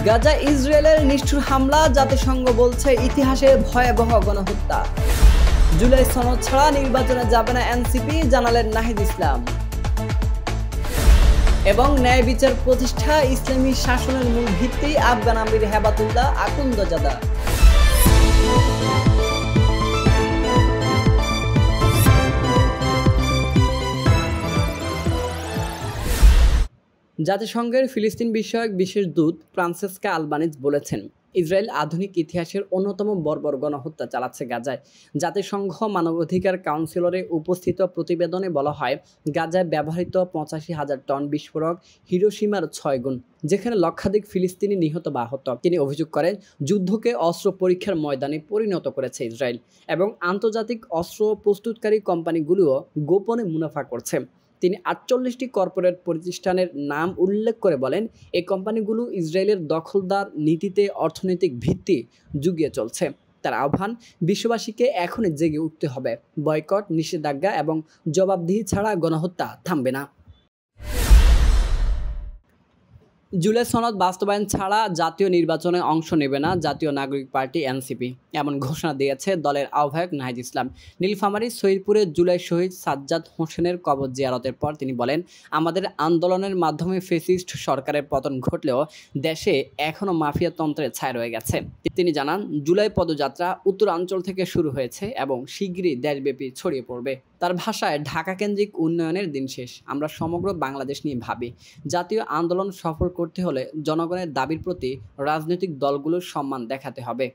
গাজা ইসরায়েলের নিষ্ঠুর হামলা, জাতিসংঘ বলছে ইতিহাসের ভয়াবহ গণহত্যা। জুলাই সনদ ছাড়া নির্বাচনে যাবে না এনসিপি, জানালেন নাহিদ ইসলাম। এবং ন্যায় বিচার প্রতিষ্ঠা, ইসলামী শাসনের মূল ভিত্তি, আফগান আমির হেবাতুল্লাহ আকুন্দজাদা। জাতিসংঘের ফিলিস্তিন বিষয়ক বিশেষ দূত ফ্রান্সেসকা আলবানিজ বলেছেন, ইসরায়েল আধুনিক ইতিহাসের অন্যতম বর্বর গণহত্যা চালাচ্ছে গাজায়। জাতিসংঘ মানবাধিকার কাউন্সিলরে উপস্থিত প্রতিবেদনে বলা হয়, গাজায় ব্যবহৃত ৮৫,০০০ টন বিস্ফোরক হিরোশিমার ৬ গুণ, যেখানে লক্ষাধিক ফিলিস্তিনি নিহত বা আহত। তিনি অভিযোগ করেন, যুদ্ধকে অস্ত্র পরীক্ষার ময়দানে পরিণত করেছে ইসরায়েল এবং আন্তর্জাতিক অস্ত্র প্রস্তুতকারী কোম্পানিগুলোও গোপনে মুনাফা করছে। তিনি ৪৮টি কর্পোরেট প্রতিষ্ঠানের নাম উল্লেখ করে বলেন, এই কোম্পানিগুলো ইসরায়েলের দখলদার নীতিতে অর্থনৈতিক ভিত্তি জুগিয়ে চলছে। তার আহ্বান, বিশ্ববাসীকে এখনই জেগে উঠতে হবে। বয়কট, নিষেধাজ্ঞা এবং জবাবদিহি ছাড়া গণহত্যা থামবে না। জুলাই সনদ বাস্তবায়ন ছাড়া জাতীয় নির্বাচনে অংশ নেবে না জাতীয় নাগরিক পার্টি এনসিপি, এমন ঘোষণা দিয়েছে দলের আহ্বায়ক নাহিদ ইসলাম। নীলফামারীর সৈয়দপুরে জুলাই শহীদ সাজ্জাদ হোসেনের কবর জিয়ারতের পর তিনি বলেন, আমাদের আন্দোলনের মাধ্যমে ফ্যাসিস্ট সরকারের পতন ঘটলেও দেশে এখনও মাফিয়াতন্ত্রের ছায়া রয়ে গেছে। তিনি জানান, জুলাই পদযাত্রা উত্তরাঞ্চল থেকে শুরু হয়েছে এবং শিগগিরই দেশব্যাপী ছড়িয়ে পড়বে। তার ভাষায়, ঢাকা কেন্দ্রিক উন্নয়নের দিন শেষ, আমরা সমগ্র বাংলাদেশ নিয়ে ভাবি। জাতীয় আন্দোলন সফল করতে হলে জনগণের দাবির প্রতি রাজনৈতিক দলগুলোর সম্মান দেখাতে হবে।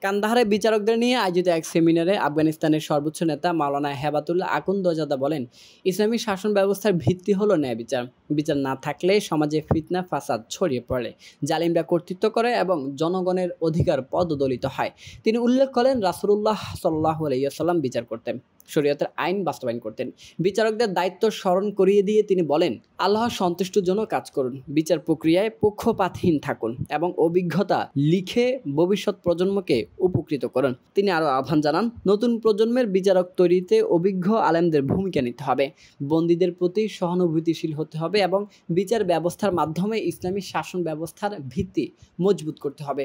কান্দাহারে বিচারকদের নিয়ে আয়োজিত এক সেমিনারে আফগানিস্তানের সর্বোচ্চ নেতা মাওলানা হেবাতুল্লাহ আকুন্দজাদা বলেন, ইসলামী শাসন ব্যবস্থার ভিত্তি হলো ন্যায় বিচার। বিচার না থাকলে সমাজে ফিতনা ফাসাদ ছড়িয়ে পড়ে, জালিমরা কর্তৃত্ব করে এবং জনগণের অধিকার পদদলিত হয়। তিনি উল্লেখ করেন, রাসূলুল্লাহ সাল্লাল্লাহু আলাইহি ওয়াসাল্লাম বিচার করতেন, শরীয়তের আইন বাস্তবায়ন করতেন। বিচারকদের দায়িত্ব স্মরণ করিয়ে দিয়ে তিনি বলেন, আল্লাহ সন্তুষ্টির জন্য কাজ করুন, বিচার প্রক্রিয়ায় পক্ষপাতহীন থাকুন এবং অভিজ্ঞতা লিখে ভবিষ্যৎ প্রজন্মকে উপকৃত করুন। তিনি আরও আহ্বান জানান, নতুন প্রজন্মের বিচারক তৈরিতে অভিজ্ঞ আলেমদের ভূমিকা নিতে হবে, বন্দীদের প্রতি সহানুভূতিশীল হতে হবে এবং বিচার ব্যবস্থার মাধ্যমে ইসলামী শাসন ব্যবস্থার ভিত্তি মজবুত করতে হবে।